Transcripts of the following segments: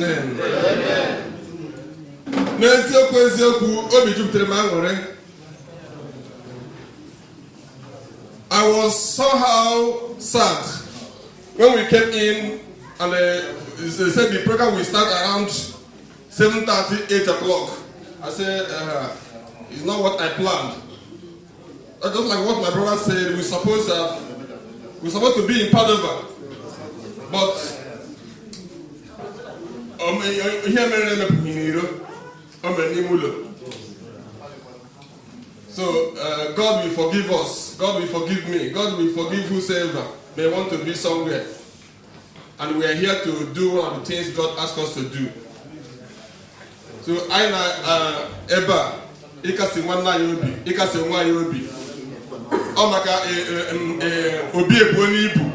Amen. I was somehow sad when we came in and they said the program will start around 7:30, 8 o'clock. I said, it's not what I planned. Just like what my brother said, we're supposed to be in Padova. But so God will forgive us. God will forgive me. God will forgive whosoever may want to be somewhere. And we are here to do one of the things God asked us to do. So I Eba ikasi nwanna yobi ikasi nwa yobi o maka obi ebu oni ibu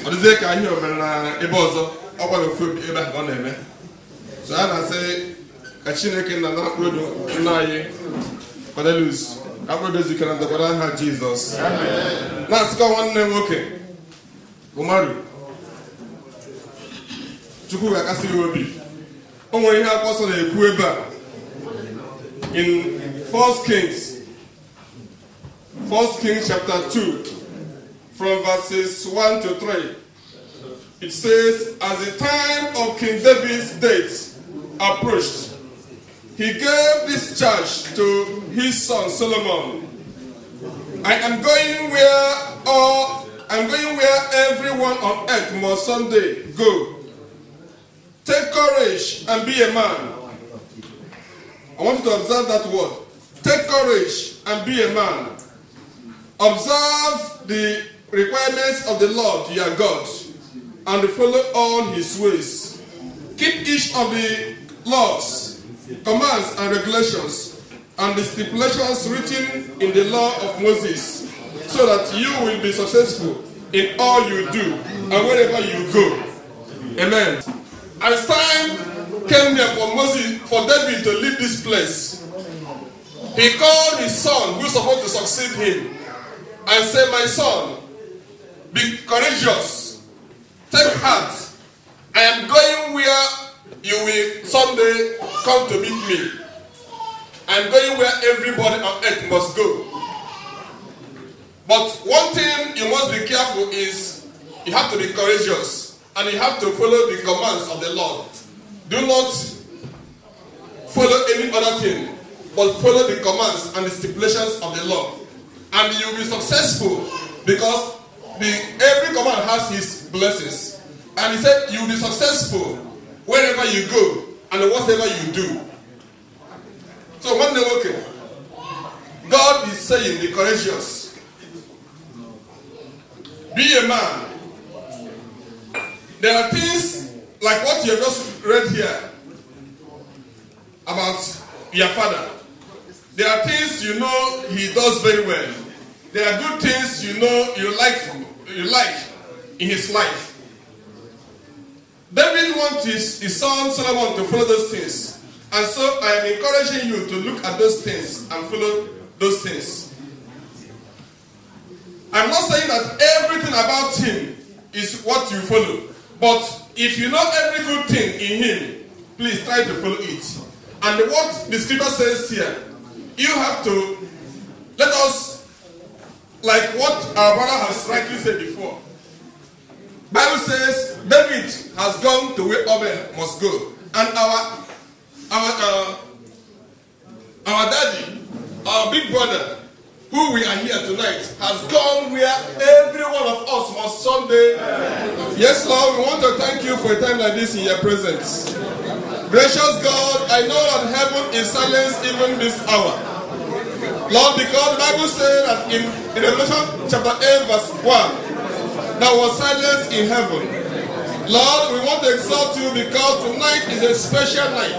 odize ka ahia omere na ebe ọzọ ọkwa na ofu ebe ọ na-eme. So I say ka Chineke na akpọdo nna anyị Cornelius akpọdo zikara ndokwara ha Jesus. Amen. Na asịkọ nwanne nwoke Umaru Chukwu ga-akasị ya obi. O nwere ihe akwụkwọ na-ekwu ebe a in 1 Kings chapter 2 from verses 1 to 3. It says, as the time of King David's death approached, he gave this charge to his son Solomon. I am going where everyone on earth must someday go. Take courage and be a man. I want you to observe that word. Take courage and be a man. Observe the requirements of the Lord your God and follow all his ways. Keep each of the laws, commands and regulations and the stipulations written in the law of Moses, so that you will be successful in all you do and wherever you go. Amen. As time came near for David to leave this place, he called his son, who was supposed to succeed him, and said, my son, be courageous, take heart. I am going where you will someday come to meet me. I am going where everybody on earth must go. But one thing you must be careful is you have to be courageous. And you have to follow the commands of the Lord. Do not follow any other thing, but follow the commands and the stipulations of the Lord. And you will be successful because every command has his blessings. And he said you will be successful wherever you go and whatever you do. So one day, okay, God is saying, be courageous. Be a man. There are things like what you have just read here about your father. There are things you know he does very well. There are good things you know you like in his life. David wants his son Solomon to follow those things. And so I am encouraging you to look at those things and follow those things. I'm not saying that everything about him is what you follow. But if you know every good thing in him, please try to follow it. And what the scripture says here, you have to let us, like what our brother has rightly said before. Bible says David has gone to where Obed must go, and our daddy, our big brother, who we are here tonight, has gone where every one of us must someday. Yes, Lord, we want to thank you for a time like this in your presence. Gracious God, I know that heaven is silent even this hour. Lord, because the Bible says that in Revelation chapter 8 verse 1, there was silence in heaven. Lord, we want to exalt you because tonight is a special night.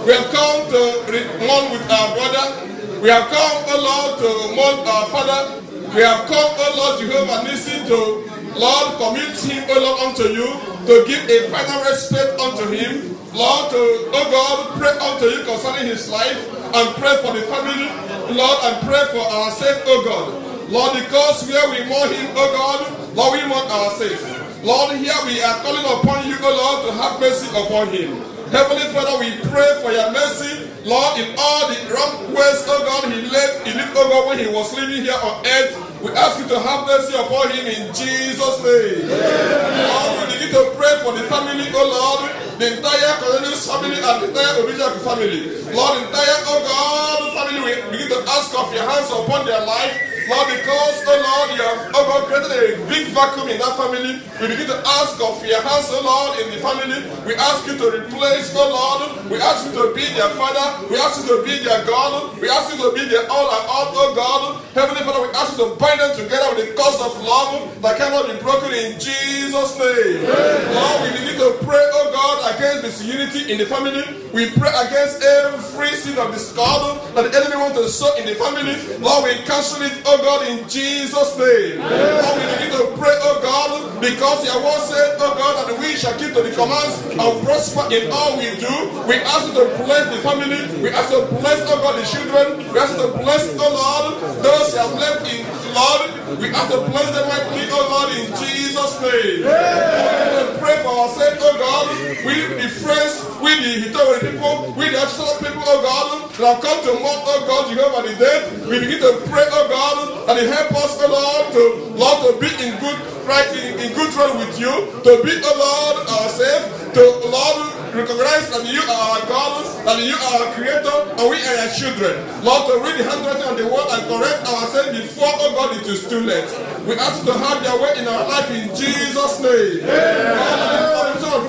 We have come to mourn with our brother. We have come, O Lord, to mourn our father. We have come, O Lord Jehovah Nissi, to, Lord, commit him, O Lord, unto you, to give a final respect unto him. Lord, to, O God, pray unto you concerning his life, and pray for the family, Lord, and pray for our sake, O God. Lord, because where we mourn him, O God, Lord, we mourn our sake. Lord, here we are calling upon you, O Lord, to have mercy upon him. Heavenly Father, we pray for your mercy. Lord, in all the wrong ways, oh God, he lived, oh God, when he was living here on earth. We ask you to have mercy upon him in Jesus' name. Lord, we begin to pray for the family, oh Lord, the entire Cornelius family and the entire Obijaku family. Lord, the entire, oh God, family, we begin to ask of your hands upon their life. Lord, because, oh Lord, you have, oh God, created a big vacuum in that family. We begin to ask of your hands, oh Lord, in the family. We ask you to replace, oh Lord. We ask you to be their Father. We ask you to be their God. We ask you to be their all and all, oh God. Heavenly Father, we ask you to bind them together with the cause of love that cannot be broken in Jesus' name. Lord, we begin to pray, oh God, against disunity in the family. We pray against every sin of discord that the enemy wants to sow in the family. Lord, we cancel it, oh God, in Jesus' name. Lord, we begin to pray, oh God, because your word said, oh God, that we shall keep to the commands and prosper in all we do. We ask you to bless the family. We ask you to bless, oh God, the children. We ask you to bless, oh Lord, those who have left in Lord. We ask you to bless them mightily, oh Lord, in Jesus' name. We pray for ourselves, oh God. We be friends with the Hitore people, with the Achusala people, oh God, that have come to mourn, oh God, Jehovah the dead. We begin to pray, oh God, that you help us, oh Lord, to be in good road with you, to be, oh Lord, ourselves, to, Lord, recognize that you are our God, that you are our Creator, and we are your children. Lord, to read the handwriting of the word and correct ourselves before, oh God, it is too late. We ask you to have your way in our life in Jesus' name.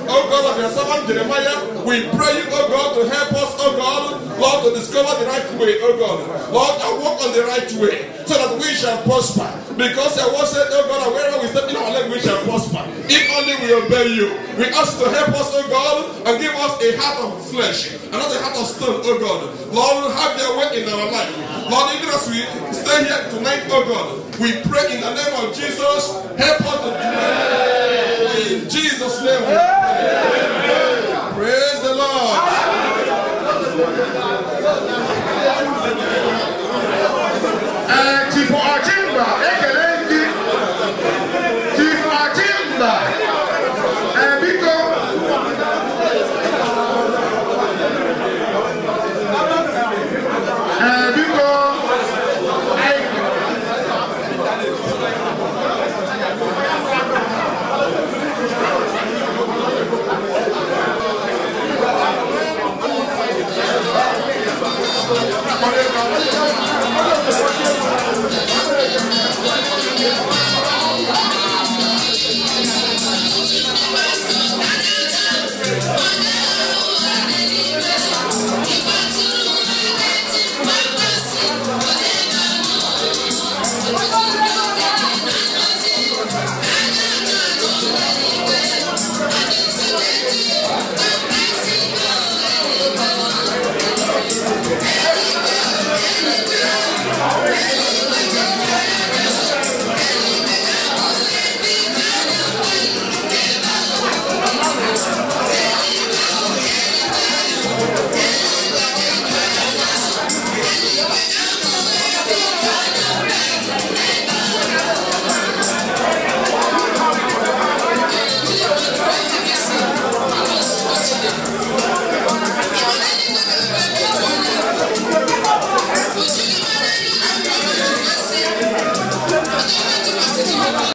Oh God, of your servant Jeremiah, we pray you, oh God, to help us, oh God, Lord, to discover the right way, oh God. Lord, and walk on the right way, so that we shall prosper. Because your word said, oh God, wherever we step in our leg, we shall prosper. If only we obey you. We ask you to help us, oh God, and give us a heart of flesh, and not a heart of stone, oh God. Lord, have your way in our life. Lord, even as we stay here tonight, oh God, we pray in the name of Jesus, help us to do it. In Jesus' name we pray. Praise the Lord.